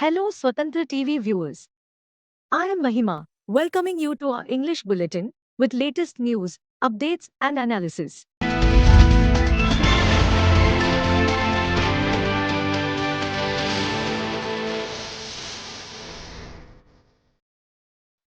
Hello, Swatantra TV viewers. I am Mahima, welcoming you to our English bulletin with latest news, updates, and analysis.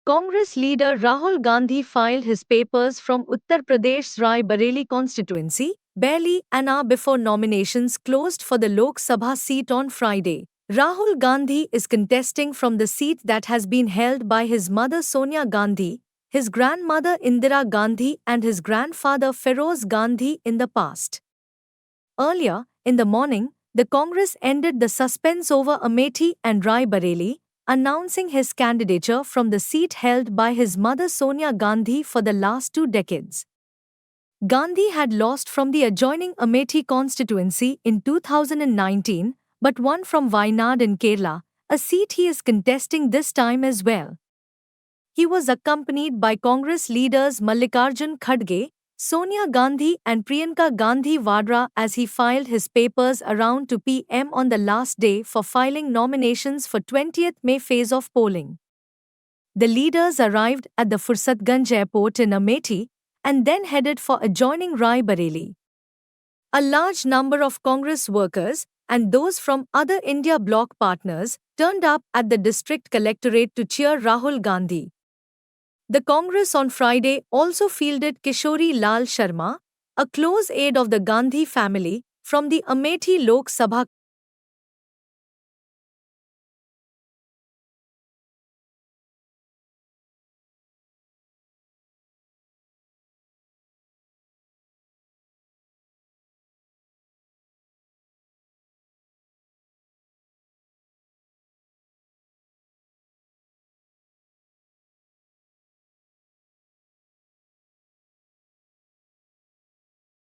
Congress leader Rahul Gandhi filed his papers from Uttar Pradesh's Rai Bareli constituency barely an hour before nominations closed for the Lok Sabha seat on Friday. Rahul Gandhi is contesting from the seat that has been held by his mother Sonia Gandhi, his grandmother Indira Gandhi, and his grandfather Feroz Gandhi in the past. Earlier, in the morning, the Congress ended the suspense over Amethi and Rai Bareli, announcing his candidature from the seat held by his mother Sonia Gandhi for the last 2 decades. Gandhi had lost from the adjoining Amethi constituency in 2019 but won from Wayanad in Kerala, a seat he is contesting this time as well. He was accompanied by Congress leaders Mallikarjun Kharge, Sonia Gandhi and Priyanka Gandhi Vadra as he filed his papers around 2 p.m. on the last day for filing nominations for 20th May phase of polling. The leaders arrived at the Fursatganj airport in Amethi and then headed for adjoining Rai Bareli. A large number of Congress workers and those from other India bloc partners turned up at the district collectorate to cheer Rahul Gandhi. The Congress on Friday also fielded Kishori Lal Sharma, a close aide of the Gandhi family, from the Amethi Lok Sabha.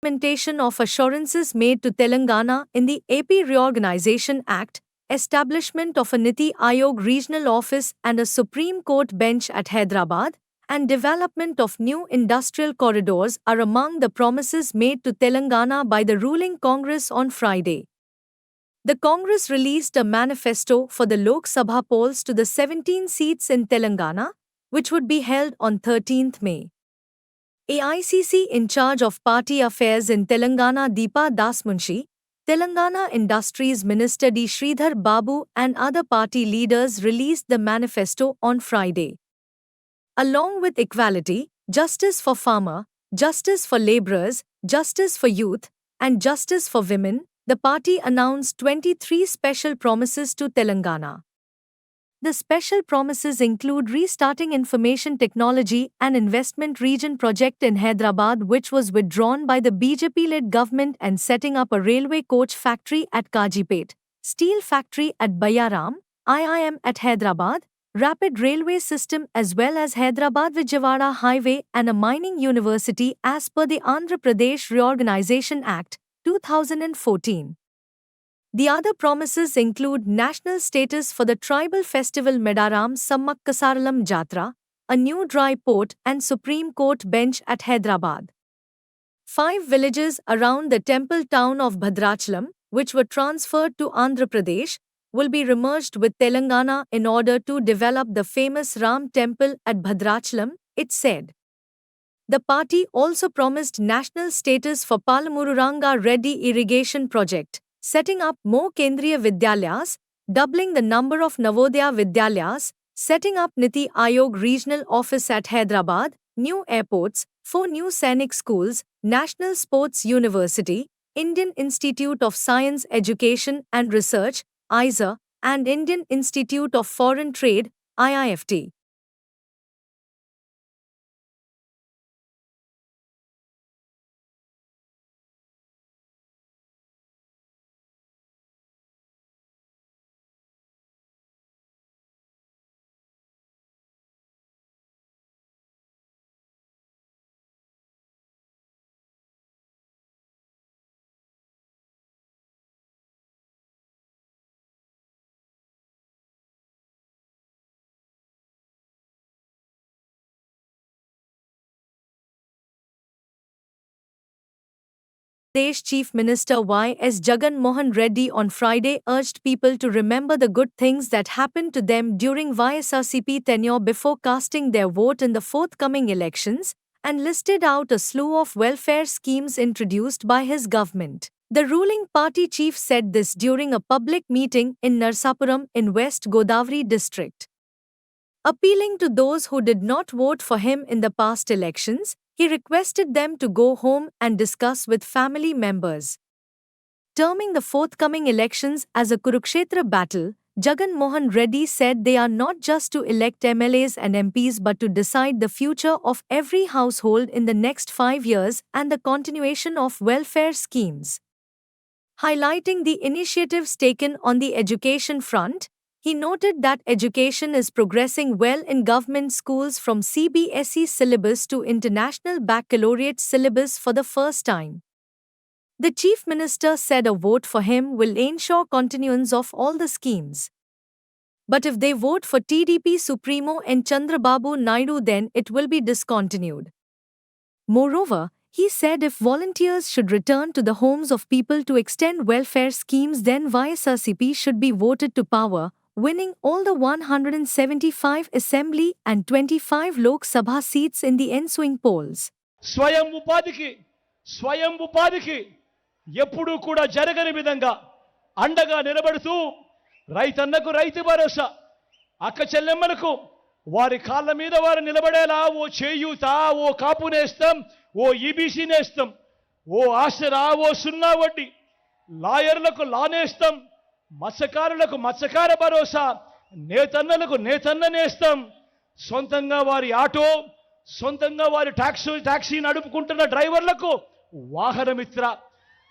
Implementation of assurances made to Telangana in the AP Reorganization Act, establishment of a Niti Aayog regional office and a Supreme Court bench at Hyderabad, and development of new industrial corridors are among the promises made to Telangana by the ruling Congress on Friday. The Congress released a manifesto for the Lok Sabha polls to the 17 seats in Telangana, which would be held on 13th May. AICC in charge of party affairs in Telangana Deepa Dasmunshi, Telangana Industries Minister D. Sridhar Babu and other party leaders released the manifesto on Friday. Along with equality, justice for farmer, justice for laborers, justice for youth, and justice for women, the party announced 23 special promises to Telangana. The special promises include restarting information technology and investment region project in Hyderabad, which was withdrawn by the BJP-led government, and setting up a railway coach factory at Kajipet, steel factory at Bayaram, IIM at Hyderabad, rapid railway system as well as Hyderabad-Vijayawada highway and a mining university as per the Andhra Pradesh Reorganization Act, 2014. The other promises include national status for the tribal festival Medaram Sammakkasaralam Jatra, a new dry port and Supreme Court bench at Hyderabad. 5 villages around the temple town of Bhadrachalam, which were transferred to Andhra Pradesh, will be remerged with Telangana in order to develop the famous Ram temple at Bhadrachalam, it said. The party also promised national status for Palamururanga Reddy irrigation project, setting up more Kendriya Vidyalayas, doubling the number of Navodaya Vidyalayas, setting up Niti Aayog regional office at Hyderabad, new airports, 4 new Sainik schools, National Sports University, Indian Institute of Science Education and Research, ISER, and Indian Institute of Foreign Trade, IIFT. Pradesh Chief Minister Y.S. Jagan Mohan Reddy on Friday urged people to remember the good things that happened to them during YSRCP tenure before casting their vote in the forthcoming elections, and listed out a slew of welfare schemes introduced by his government. The ruling party chief said this during a public meeting in Narsapuram in West Godavari district. Appealing to those who did not vote for him in the past elections, he requested them to go home and discuss with family members. Terming the forthcoming elections as a Kurukshetra battle, Jagan Mohan Reddy said they are not just to elect MLAs and MPs but to decide the future of every household in the next 5 years and the continuation of welfare schemes. Highlighting the initiatives taken on the education front, he noted that education is progressing well in government schools from CBSE syllabus to international baccalaureate syllabus for the first time. The Chief Minister said a vote for him will ensure continuance of all the schemes. But if they vote for TDP Supremo N. Chandrababu Naidu, then it will be discontinued. Moreover, he said if volunteers should return to the homes of people to extend welfare schemes, then YSRCP should be voted to power, winning all the 175 Assembly and 25 Lok Sabha seats in the ensuing polls. స్వయం ఉపాధికి ఎప్పుడూ కూడా జరగని విధంగా అండగా నిలబడుతూ రైతన్నకు రైతు భరోసా, అక్క చెల్లెమ్మలకు వారి కాళ్ళ మీద వారు నిలబడేలా ఓ చేయూత, ఓ కాపు నేస్తం, ఓ ఈబీసీ నేస్తం, ఓ ఆసరా, ఓ సున్నా వడ్డీ, లాయర్లకు లా నేస్తం, మత్స్యకారులకు మత్స్యకార భరోసా, నేతన్నలకు నేతన్న నేస్తం, సొంతంగా వారి ఆటో, సొంతంగా వారి టాక్సీ నడుపుకుంటున్న డ్రైవర్లకు వాహనమిత్ర,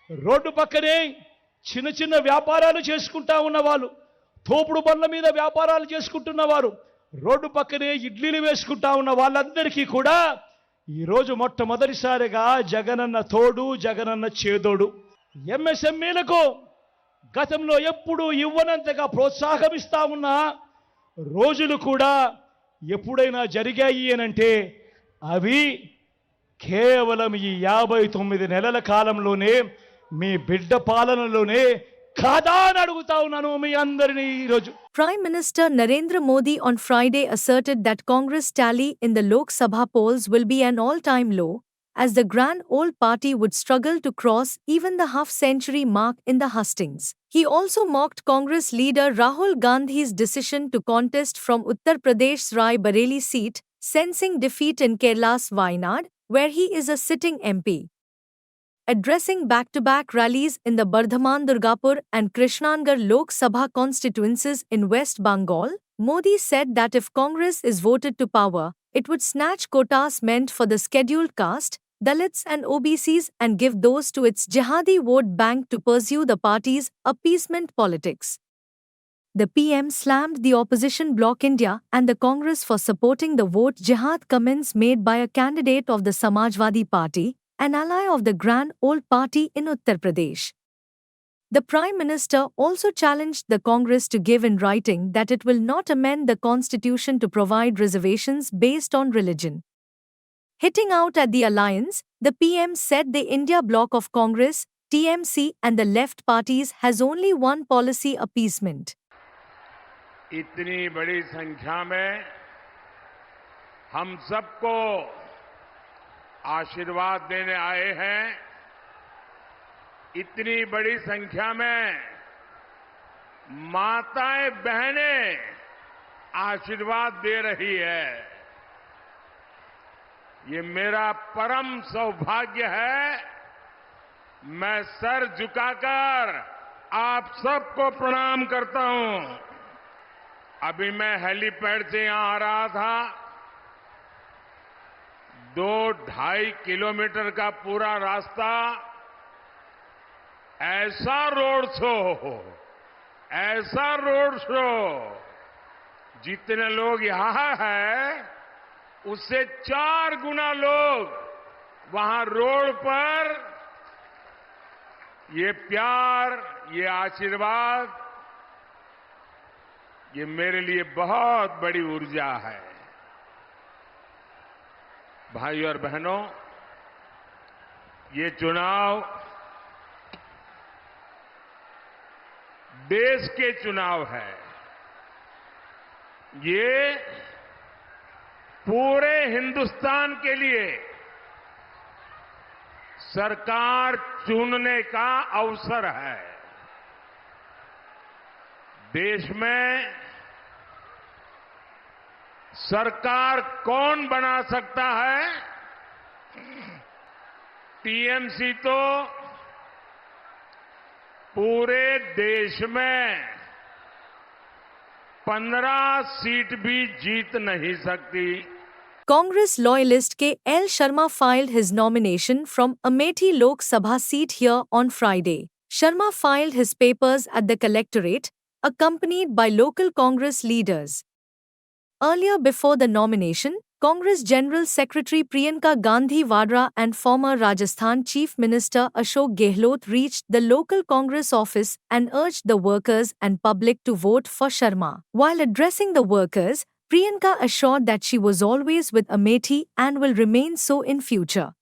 రోడ్డు పక్కనే చిన్న చిన్న వ్యాపారాలు చేసుకుంటా ఉన్నవాళ్ళు, తోపుడు బండ్ల మీద వ్యాపారాలు చేసుకుంటున్నవారు, రోడ్డు పక్కనే ఇడ్లీలు వేసుకుంటా ఉన్న వాళ్ళందరికీ కూడా ఈరోజు మొట్టమొదటిసారిగా జగనన్న తోడు, జగనన్న చేదోడు. ఎంఎస్ఎంఈలకు గతంలో ఎప్పుడూ ఇవ్వనంతగా ప్రోత్సాహమిస్తా ఉన్న రోజులు కూడా ఎప్పుడైనా జరిగాయి అనంటే అవి కేవలం ఈ 59 నెలల కాలంలోనే, మీ బిడ్డ పాలనలోనే కాదా అని అడుగుతా ఉన్నాను మీ అందరినీ ఈరోజు. Prime Minister Narendra Modi on Friday asserted that Congress tally in the Lok Sabha polls will be an all-time low, as the grand old party would struggle to cross even the half-century mark in the hustings. He also mocked Congress leader Rahul Gandhi's decision to contest from Uttar Pradesh's Rai Bareli seat, sensing defeat in Kerala's Wayanad, where he is a sitting MP. Addressing back-to-back rallies in the Bardhaman Durgapur and Krishnanagar Lok Sabha constituencies in West Bengal, Modi said that if Congress is voted to power, it would snatch quotas meant for the scheduled caste, Dalits and OBCs and give those to its jihadi vote bank to pursue the party's appeasement politics. The PM slammed the opposition bloc India and the Congress for supporting the vote jihad comments made by a candidate of the Samajwadi Party, an ally of the Grand Old Party in Uttar Pradesh. The Prime Minister also challenged the Congress to give in writing that it will not amend the constitution to provide reservations based on religion. Hitting out at the alliance, the PM said the India bloc of Congress, TMC and the left parties has only one policy: appeasement. इतनी बड़ी संख्या में हम सबको आशीर्वाद देने आए हैं, इतनी बड़ी संख्या में माताएं बहनें आशीर्वाद दे रही है। ये मेरा परम सौभाग्य है। मैं सर झुकाकर आप सबको प्रणाम करता हूं। अभी मैं हेलीपैड से यहां आ रहा था, 2-2.5 किलोमीटर का पूरा रास्ता ऐसा रोड शो, जितने लोग यहां हैं उससे 4 गुना लोग वहां रोड पर ये प्यार, ये आशीर्वाद, ये मेरे लिए बहुत बड़ी ऊर्जा है। भाइयों और बहनों, ये चुनाव देश के चुनाव है। ये पूरे हिंदुस्तान के लिए सरकार चुनने का अवसर है। देश में सरकार कौन बना सकता है? टीएमसी तो पूरे देश में 15 सीट भी जीत नहीं सकती। Congress loyalist K. L. Sharma filed his nomination from Amethi Lok Sabha seat here on Friday. Sharma filed his papers at the collectorate, accompanied by local Congress leaders. Earlier before the nomination, Congress General Secretary Priyanka Gandhi Vadra and former Rajasthan Chief Minister Ashok Gehlot reached the local Congress office and urged the workers and public to vote for Sharma. While addressing the workers, Priyanka assured that she was always with Amethi and will remain so in future.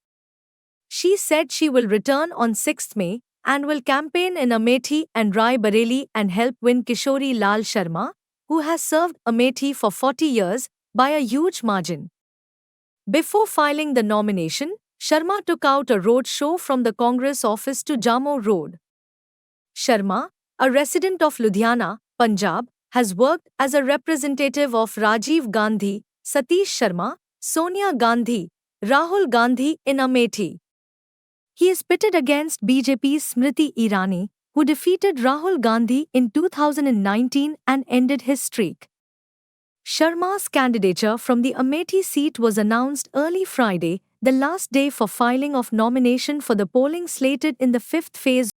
She said she will return on 6th May and will campaign in Amethi and Rai Bareli and help win Kishori Lal Sharma, who has served Amethi for 40 years, by a huge margin. Before filing the nomination, Sharma took out a road show from the Congress office to Jammu Road. Sharma, a resident of Ludhiana, Punjab, has worked as a representative of Rajiv Gandhi, Satish Sharma, Sonia Gandhi, Rahul Gandhi in Amethi. He is pitted against BJP's Smriti Irani, who defeated Rahul Gandhi in 2019 and ended his streak. Sharma's candidature from the Amethi seat was announced early Friday, the last day for filing of nomination for the polling slated in the fifth phase.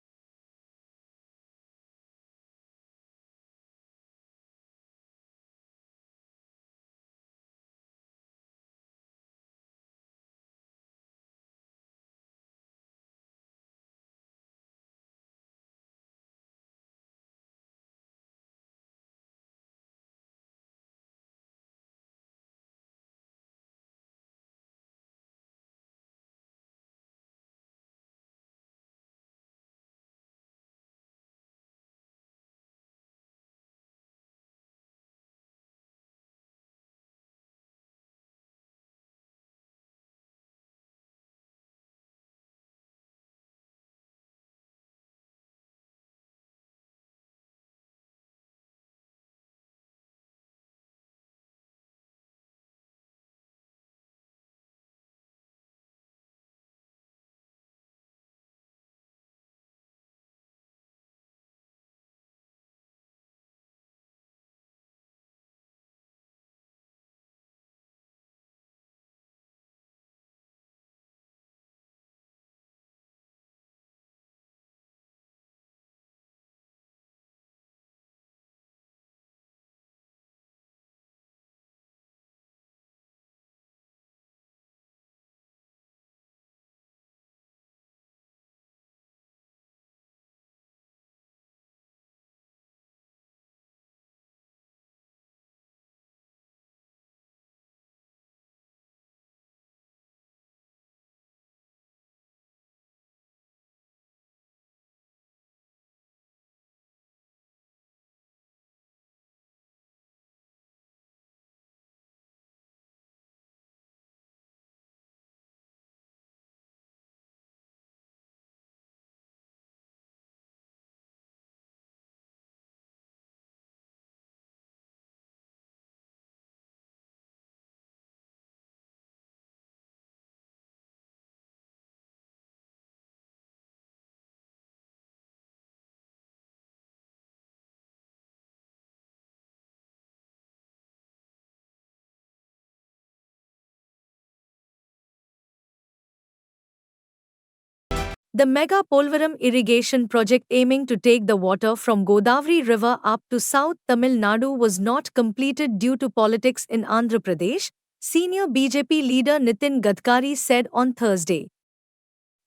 The mega Polvaram irrigation project aiming to take the water from Godavari River up to South Tamil Nadu was not completed due to politics in Andhra Pradesh, senior BJP leader Nitin Gadkari said on Thursday.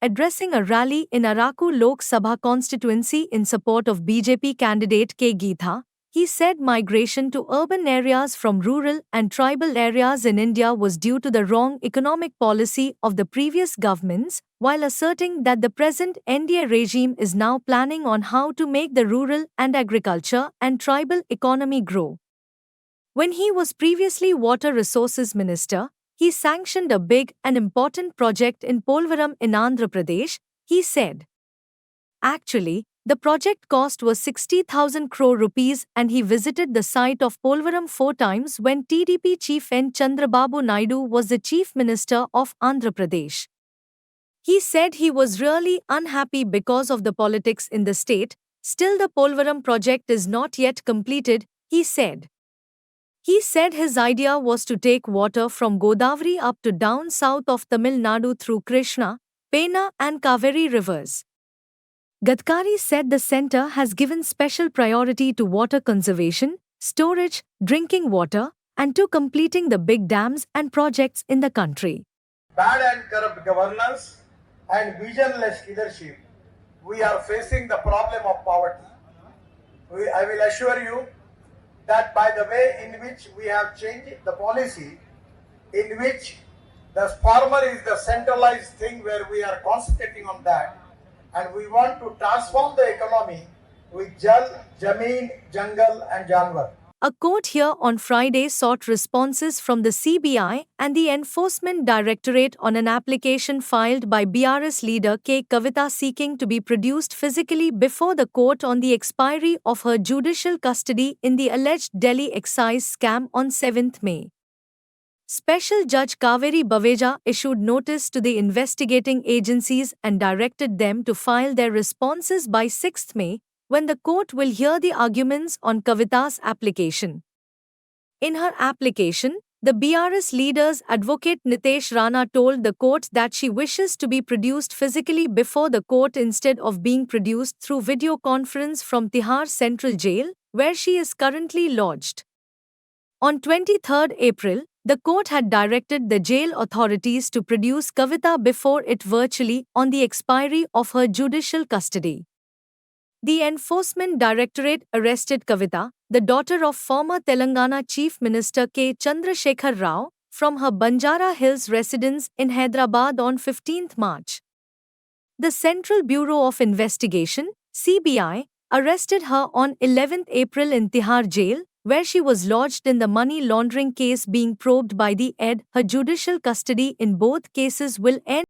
Addressing a rally in Araku Lok Sabha constituency in support of BJP candidate K. Geetha, he said migration to urban areas from rural and tribal areas in India was due to the wrong economic policy of the previous governments, while asserting that the present NDA regime is now planning on how to make the rural and agriculture and tribal economy grow. When he was previously Water Resources Minister, he sanctioned a big and important project in Polvaram in Andhra Pradesh, he said. Actually, the project cost was 60,000 crore rupees and he visited the site of Polvaram 4 times when TDP chief N. Chandrababu Naidu was the Chief Minister of Andhra Pradesh. He said he was really unhappy because of the politics in the state. Still, the Polvaram project is not yet completed, he said. He said his idea was to take water from Godavari up to down south of Tamil Nadu through Krishna, Pena and Kaveri rivers. Gadkari said the centre has given special priority to water conservation, storage, drinking water, and to completing the big dams and projects in the country. Bad and corrupt governance and visionless leadership, we are facing the problem of poverty. I will assure you that by the way in which we have changed the policy, in which the farmer is the centralized thing where we are concentrating on that, and we want to transform the economy with Jal, Jameen, Jungle and Janwar. A court here on Friday sought responses from the CBI and the Enforcement Directorate on an application filed by BRS leader K. Kavitha seeking to be produced physically before the court on the expiry of her judicial custody in the alleged Delhi excise scam on 7th May. Special Judge Kaveri Baveja issued notice to the investigating agencies and directed them to file their responses by 6th May, when the court will hear the arguments on Kavitha's application. In her application, the BRS leader's advocate Nitesh Rana told the court that she wishes to be produced physically before the court instead of being produced through video conference from Tihar Central Jail, where she is currently lodged. On 23 April, the court had directed the jail authorities to produce Kavitha before it virtually on the expiry of her judicial custody. The Enforcement Directorate arrested Kavitha, the daughter of former Telangana Chief Minister K. Chandrasekhar Rao, from her Banjara Hills residence in Hyderabad on 15 March. The Central Bureau of Investigation, CBI, arrested her on 11 April in Tihar Jail, where she was lodged in the money laundering case being probed by the ED. Her judicial custody in both cases will end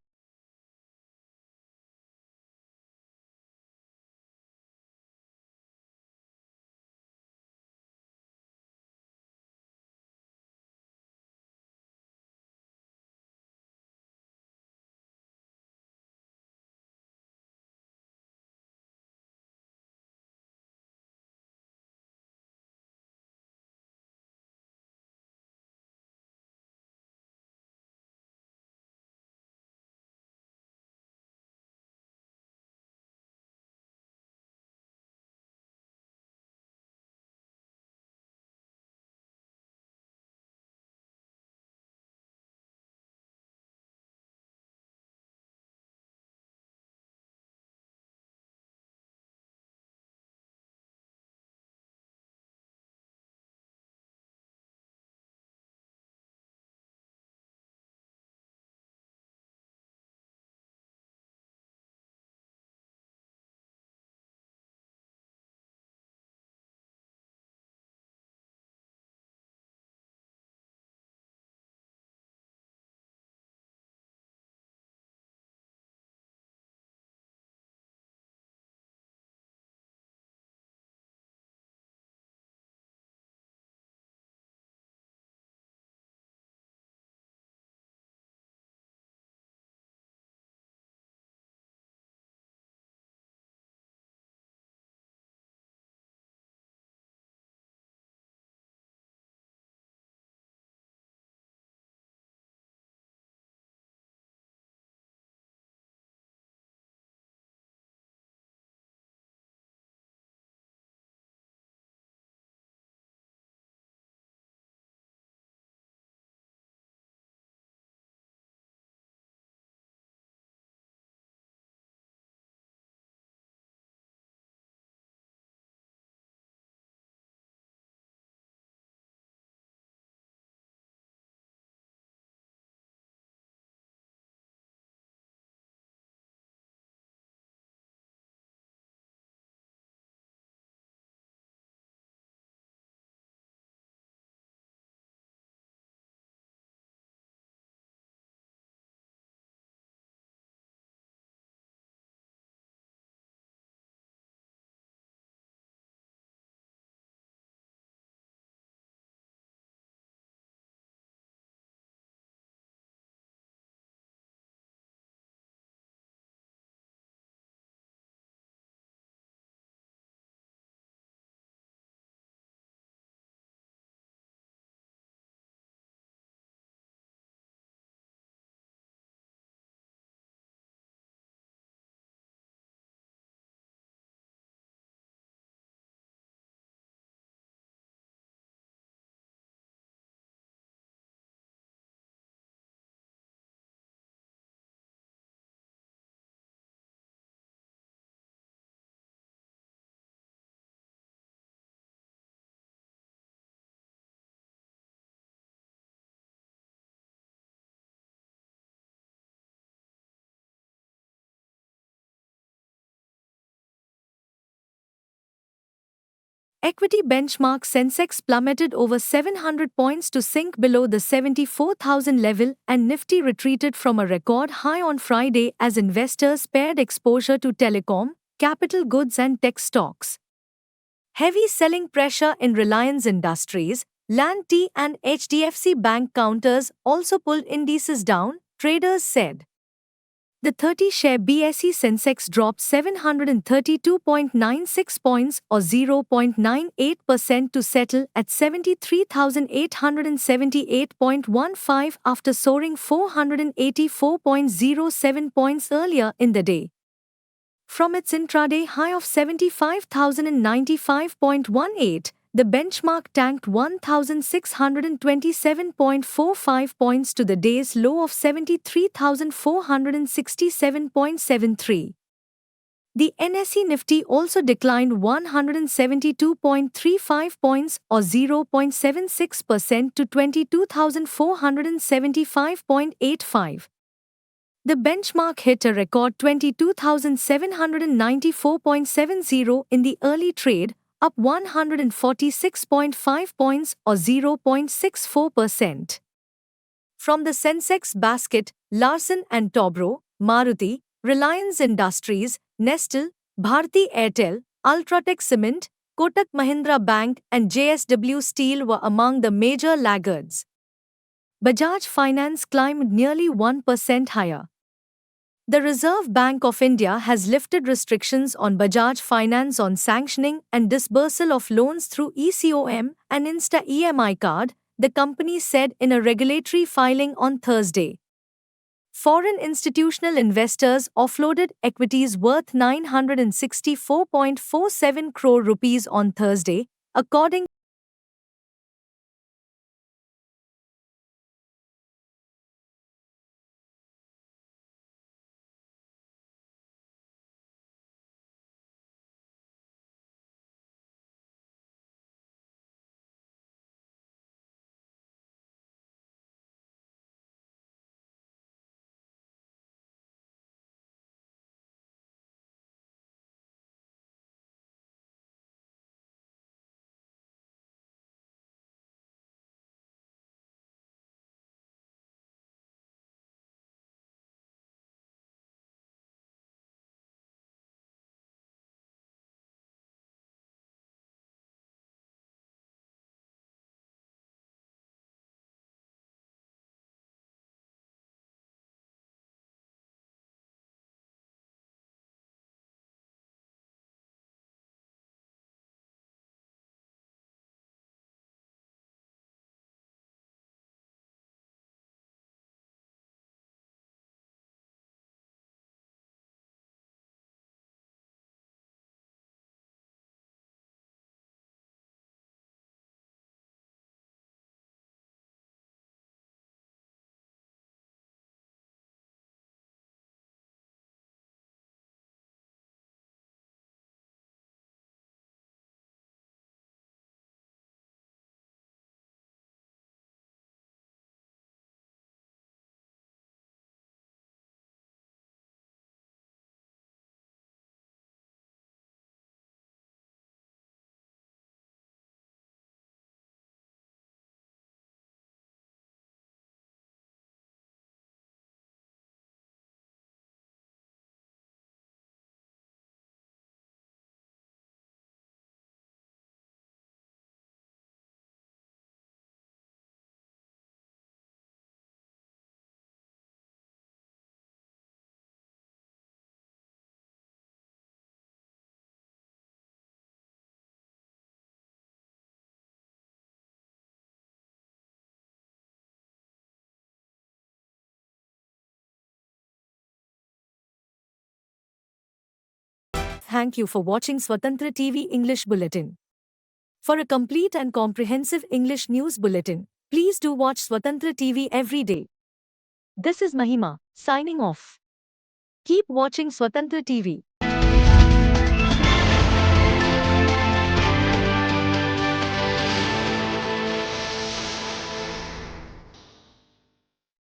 equity benchmark Sensex plummeted over 700 points to sink below the 74,000 level, and Nifty retreated from a record high on Friday as investors pared exposure to telecom, capital goods and tech stocks. Heavy selling pressure in Reliance Industries, L&T and HDFC Bank counters also pulled indices down, traders said. The 30-share BSE Sensex dropped 732.96 points or 0.98% to settle at 73,878.15 after soaring 484.07 points earlier in the day. From its intraday high of 75,095.18, the benchmark tanked 1,627.45 points to the day's low of 73,467.73. The NSE Nifty also declined 172.35 points or 0.76% to 22,475.85. The benchmark hit a record 22,794.70 in the early trade, up 146.5 points or 0.64%. From the Sensex basket, Larsen & Toubro, Maruti, Reliance Industries, Nestle, Bharti Airtel, Ultratech Cement, Kotak Mahindra Bank and JSW Steel were among the major laggards. Bajaj Finance climbed nearly 1% higher. The Reserve Bank of India has lifted restrictions on Bajaj Finance on sanctioning and disbursal of loans through ECOM and Insta EMI card, the company said in a regulatory filing on Thursday. Foreign institutional investors offloaded equities worth 964.47 crore rupees on Thursday, according Thank you for watching Swatantra TV English Bulletin. For a complete and comprehensive English news bulletin, please do watch Swatantra TV every day. This is Mahima, signing off. Keep watching Swatantra TV.